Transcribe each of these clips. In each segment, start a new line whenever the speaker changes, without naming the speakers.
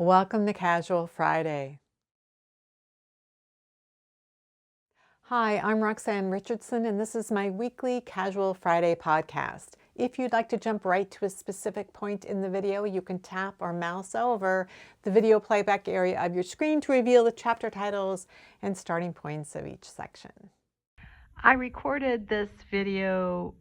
Welcome to Casual Friday. Hi, I'm Roxanne Richardson, and this is my weekly Casual Friday podcast. If you'd like to jump right to a specific point in the video, you can tap or mouse over the video playback area of your screen to reveal the chapter titles and starting points of each section. I recorded this video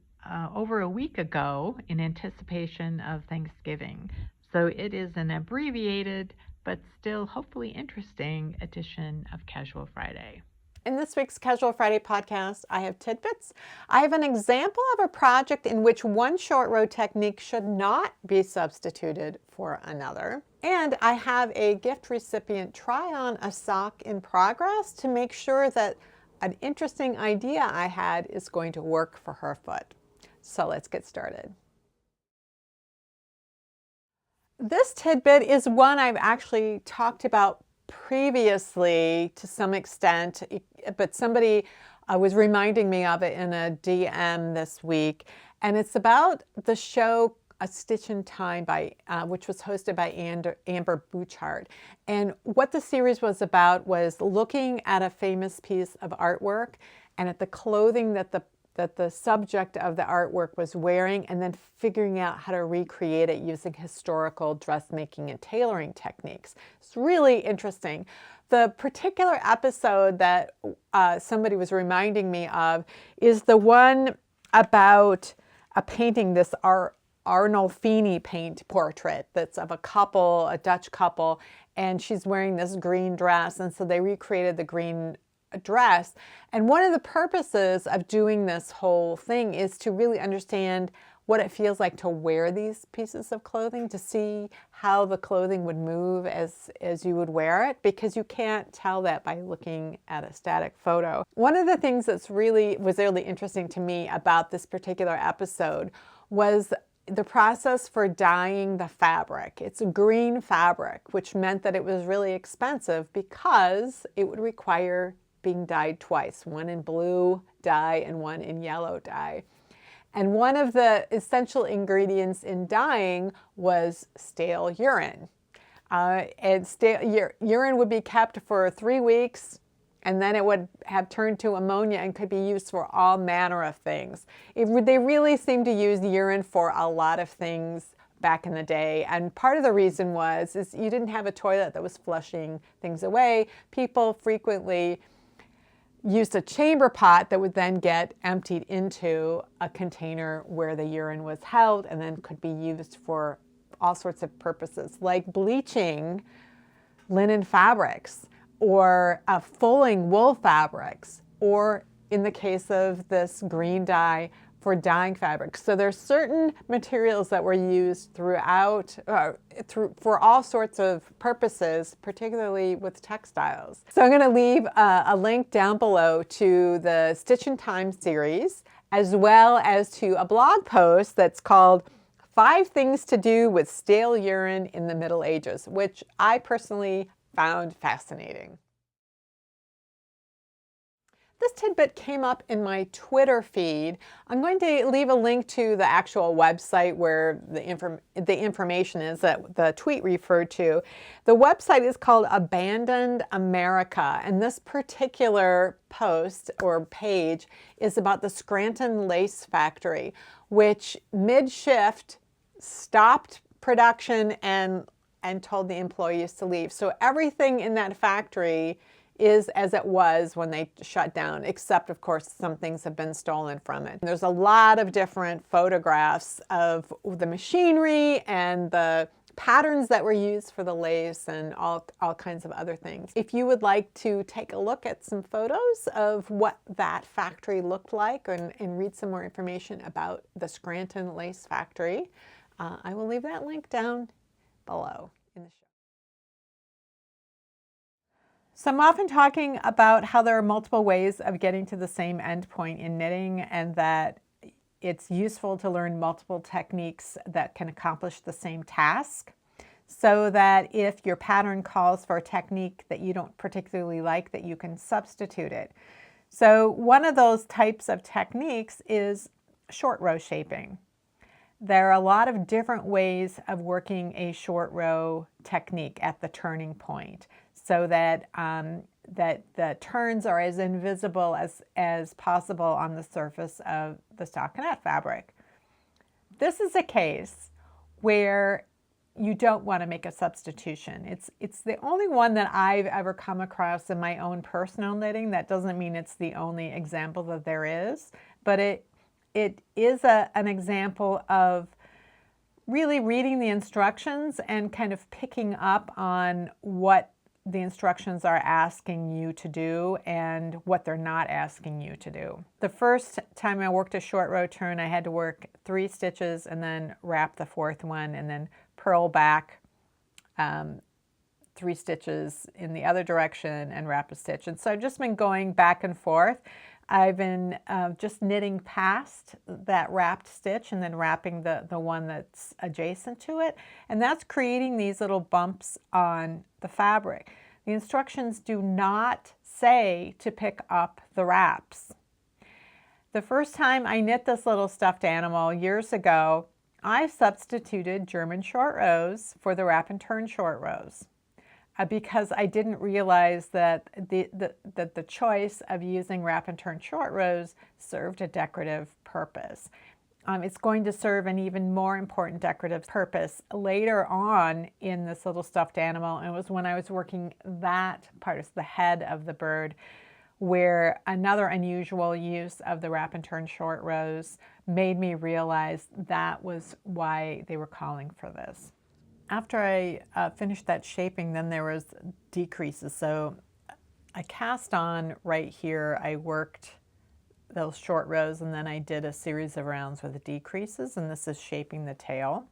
over a week ago in anticipation of Thanksgiving. So it is an abbreviated but still hopefully interesting edition of Casual Friday. In this week's Casual Friday podcast, I have tidbits. I have an example of a project in which one short row technique should not be substituted for another. And I have a gift recipient try on a sock in progress to make sure that an interesting idea I had is going to work for her foot. So let's get started. This tidbit is one I've actually talked about previously to some extent, but somebody was reminding me of it in a DM this week. And it's about the show A Stitch in Time, which was hosted by Amber Bouchard. And what the series was about was looking at a famous piece of artwork and at the clothing that the subject of the artwork was wearing, and then figuring out how to recreate it using historical dressmaking and tailoring techniques. It's really interesting. The particular episode that somebody was reminding me of is the one about a painting, this Arnolfini paint portrait that's of a couple, a Dutch couple, and she's wearing this green dress, and so they recreated the green dress. And one of the purposes of doing this whole thing is to really understand what it feels like to wear these pieces of clothing, to see how the clothing would move as you would wear it, because you can't tell that by looking at a static photo. One of the things was really interesting to me about this particular episode was the process for dyeing the fabric. It's a green fabric, which meant that it was really expensive because it would require being dyed twice, one in blue dye and one in yellow dye. And one of the essential ingredients in dyeing was stale urine. Urine would be kept for 3 weeks, and then it would have turned to ammonia and could be used for all manner of things. They really seemed to use urine for a lot of things back in the day. And part of the reason is you didn't have a toilet that was flushing things away. People frequently used a chamber pot that would then get emptied into a container where the urine was held and then could be used for all sorts of purposes, like bleaching linen fabrics, or fulling wool fabrics, or in the case of this green dye, for dyeing fabrics. So there's certain materials that were used throughout, for all sorts of purposes, particularly with textiles. So I'm going to leave a link down below to the Stitch in Time series, as well as to a blog post that's called 5 Things to Do with Stale Urine in the Middle Ages, which I personally found fascinating. This tidbit came up in my Twitter feed. I'm going to leave a link to the actual website where the information is that the tweet referred to. The website is called Abandoned America, and this particular post or page is about the Scranton lace factory, which mid-shift stopped production and told the employees to leave. So everything in that factory is as it was when they shut down, except of course some things have been stolen from it. There's a lot of different photographs of the machinery and the patterns that were used for the lace and all kinds of other things. If you would like to take a look at some photos of what that factory looked like and read some more information about the Scranton lace factory, I will leave that link down below in the show. So I'm often talking about how there are multiple ways of getting to the same endpoint in knitting, and that it's useful to learn multiple techniques that can accomplish the same task, so that if your pattern calls for a technique that you don't particularly like, that you can substitute it. So one of those types of techniques is short row shaping. there are a lot of different ways of working a short row technique at the turning point so that, that the turns are as invisible as possible on the surface of the stockinette fabric. This is a case where you don't want to make a substitution. It's the only one that I've ever come across in my own personal knitting. That doesn't mean it's the only example that there is, but it is an example of really reading the instructions and kind of picking up on what the instructions are asking you to do and what they're not asking you to do. The first time I worked a short row turn, I had to work 3 stitches and then wrap the 4th one and then purl back 3 stitches in the other direction and wrap a stitch. And so I've just been going back and forth. I've been just knitting past that wrapped stitch and then wrapping the one that's adjacent to it. And that's creating these little bumps on the fabric. The instructions do not say to pick up the wraps. The first time I knit this little stuffed animal years ago, I substituted German short rows for the wrap and turn short rows. Because I didn't realize that the choice of using wrap and turn short rows served a decorative purpose. It's going to serve an even more important decorative purpose later on in this little stuffed animal. And it was when I was working that part, it's the head of the bird, where another unusual use of the wrap and turn short rows made me realize that was why they were calling for this. After I finished that shaping, then there was decreases. So I cast on right here, I worked those short rows and then I did a series of rounds with the decreases, and this is shaping the tail.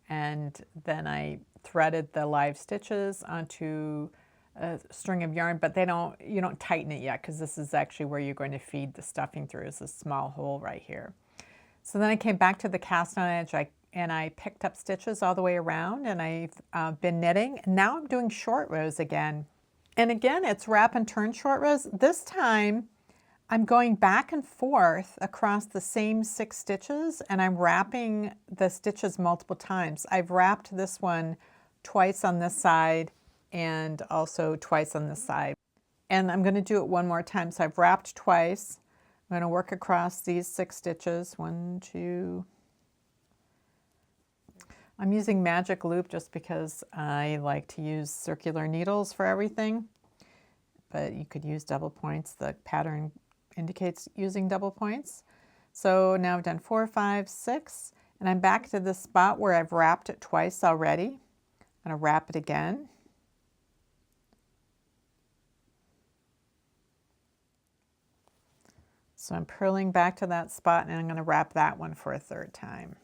And then I threaded the live stitches onto a string of yarn, but you don't tighten it yet because this is actually where you're going to feed the stuffing through, is a small hole right here. So then I came back to the cast on edge, and I picked up stitches all the way around, and I've been knitting. And now I'm doing short rows again. And again, it's wrap and turn short rows. This time I'm going back and forth across the same 6 stitches, and I'm wrapping the stitches multiple times. I've wrapped this one twice on this side and also twice on this side. And I'm going to do it one more time. So I've wrapped twice. I'm going to work across these 6 stitches. 1, 2. I'm using magic loop just because I like to use circular needles for everything, but you could use double points. The pattern indicates using double points. So now I've done 4, 5, 6, and I'm back to the spot where I've wrapped it twice already. I'm going to wrap it again. So I'm purling back to that spot, and I'm going to wrap that one for a 3rd time.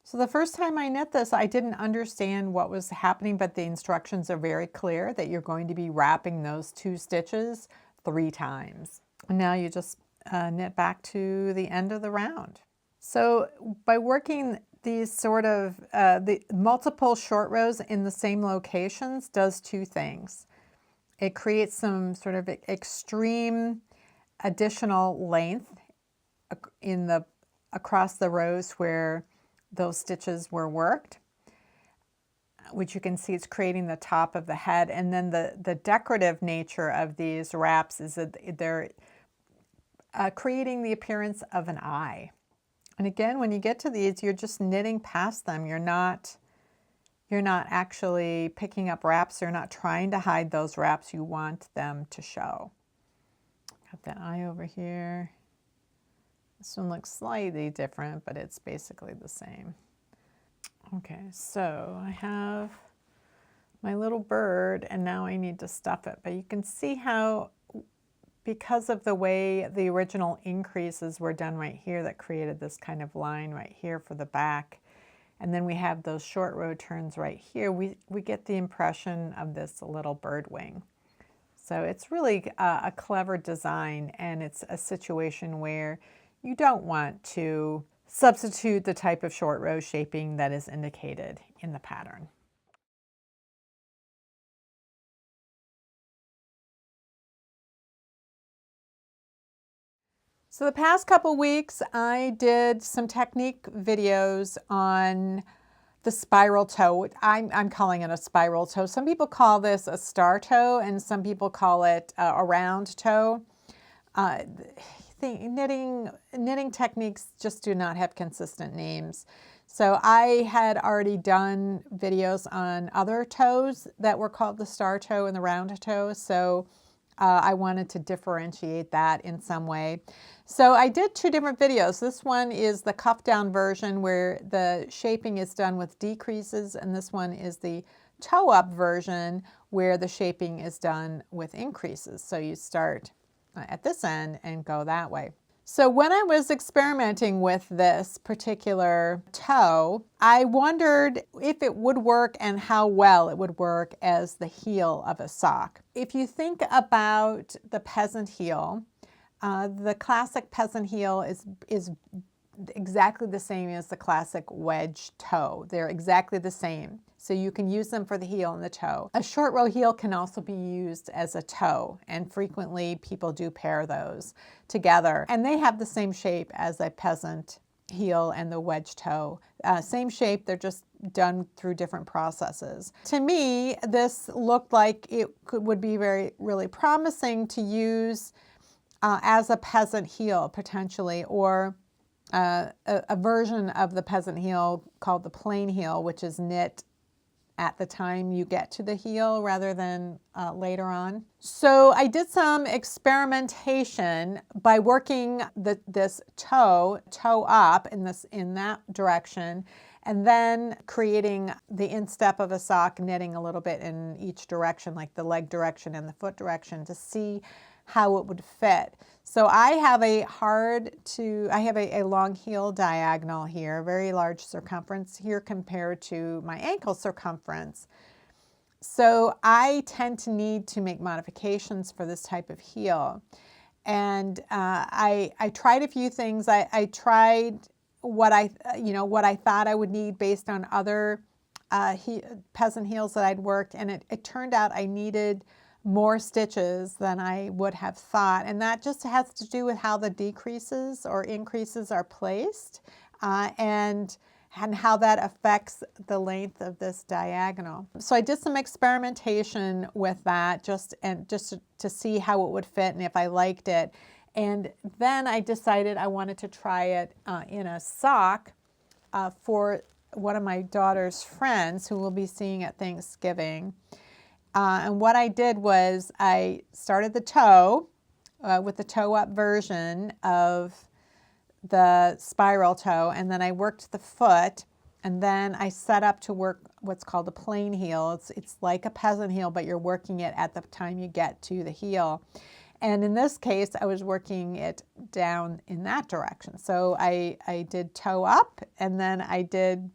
So the first time I knit this, I didn't understand what was happening, but the instructions are very clear that you're going to be wrapping those 2 stitches 3 times. And now you just knit back to the end of the round. So by working these sort of the multiple short rows in the same locations does 2 things. It creates some sort of extreme additional length across the rows where those stitches were worked, which you can see it's creating the top of the head. And then the decorative nature of these wraps is that they're creating the appearance of an eye. And again, when you get to these, you're just knitting past them. You're not actually picking up wraps. You're not trying to hide those wraps. You want them to show. Got that eye over here. This one looks slightly different, but it's basically the same. Okay, so I have my little bird, and now I need to stuff it. But you can see how, because of the way the original increases were done right here, that created this kind of line right here for the back. And then we have those short row turns right here. We get the impression of this little bird wing. So it's really a clever design, and it's a situation where you don't want to substitute the type of short row shaping that is indicated in the pattern. So the past couple weeks, I did some technique videos on the spiral toe. I'm calling it a spiral toe. Some people call this a star toe, and some people call it a round toe. Knitting techniques just do not have consistent names. So I had already done videos on other toes that were called the star toe and the round toe. So I wanted to differentiate that in some way. So I did two different videos. This one is the cuff down version where the shaping is done with decreases, and this one is the toe up version where the shaping is done with increases. So you start at this end and go that way. So when I was experimenting with this particular toe, I wondered if it would work and how well it would work as the heel of a sock. If you think about the peasant heel, the classic peasant heel is exactly the same as the classic wedge toe. They're exactly the same. So you can use them for the heel and the toe. A short row heel can also be used as a toe, and frequently people do pair those together. And they have the same shape as a peasant heel and the wedge toe. Same shape, they're just done through different processes. To me, this looked like it would be really promising to use as a peasant heel potentially, or a version of the peasant heel called the plain heel, which is knit at the time you get to the heel rather than later on. So I did some experimentation by working this toe up in that direction, and then creating the instep of a sock, knitting a little bit in each direction, like the leg direction and the foot direction, to see how it would fit. So I have a long heel diagonal here, very large circumference here compared to my ankle circumference. So I tend to need to make modifications for this type of heel. And I tried a few things. I tried what I thought I would need based on other peasant heels that I'd worked, and it turned out I needed more stitches than I would have thought, and that just has to do with how the decreases or increases are placed, and how that affects the length of this diagonal. So I did some experimentation with that just to see how it would fit and if I liked it, and then I decided I wanted to try it in a sock for one of my daughter's friends who we'll be seeing at Thanksgiving. And what I did was I started the toe with the toe up version of the spiral toe, and then I worked the foot, and then I set up to work what's called a plain heel. It's like a peasant heel, but you're working it at the time you get to the heel. And in this case, I was working it down in that direction. So I did toe up, and then I did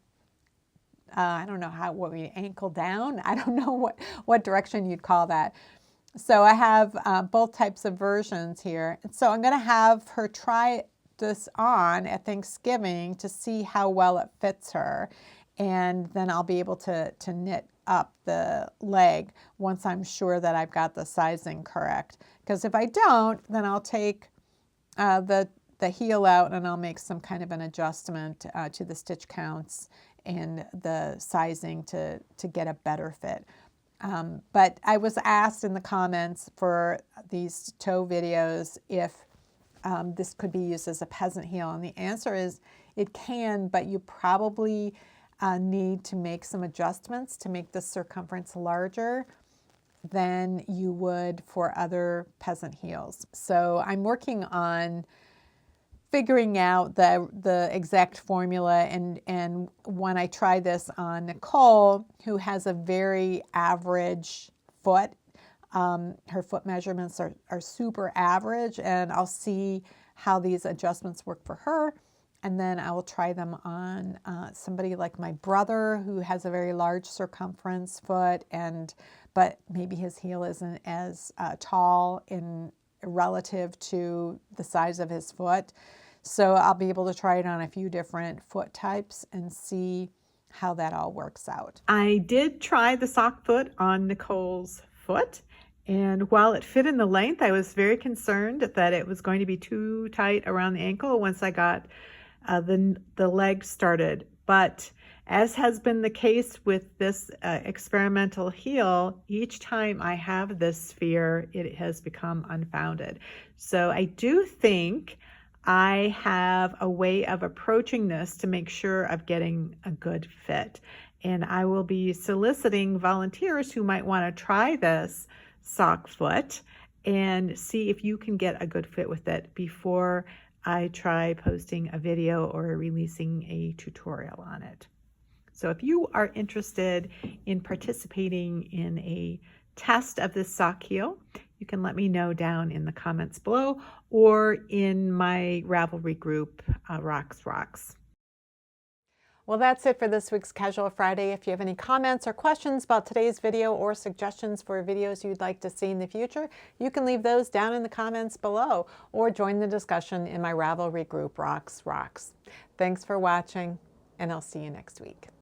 I don't know ankle down. I don't know what direction you'd call that. So I have both types of versions here. So I'm going to have her try this on at Thanksgiving to see how well it fits her. And then I'll be able to knit up the leg once I'm sure that I've got the sizing correct. Because if I don't, then I'll take the heel out and I'll make some kind of an adjustment to the stitch counts and the sizing to get a better fit. But I was asked in the comments for these toe videos if this could be used as a peasant heel, and the answer is it can, but you probably need to make some adjustments to make the circumference larger than you would for other peasant heels. So I'm working on figuring out the exact formula, and when I try this on Nicole, who has a very average foot, her foot measurements are super average, and I'll see how these adjustments work for her, and then I will try them on somebody like my brother who has a very large circumference foot, but maybe his heel isn't as tall in relative to the size of his foot. So I'll be able to try it on a few different foot types and see how that all works out. I did try the sock foot on Nicole's foot, And while it fit in the length, I was very concerned that it was going to be too tight around the ankle once I got the leg started. But as has been the case with this experimental heel, each time I have this fear, it has become unfounded. So I do think I have a way of approaching this to make sure of getting a good fit. And I will be soliciting volunteers who might want to try this sock foot and see if you can get a good fit with it before I try posting a video or releasing a tutorial on it. So if you are interested in participating in a test of this sock heel, you can let me know down in the comments below or in my Ravelry group, Rocks. Well, that's it for this week's Casual Friday. If you have any comments or questions about today's video or suggestions for videos you'd like to see in the future, you can leave those down in the comments below or join the discussion in my Ravelry group, Rocks. Thanks for watching, and I'll see you next week.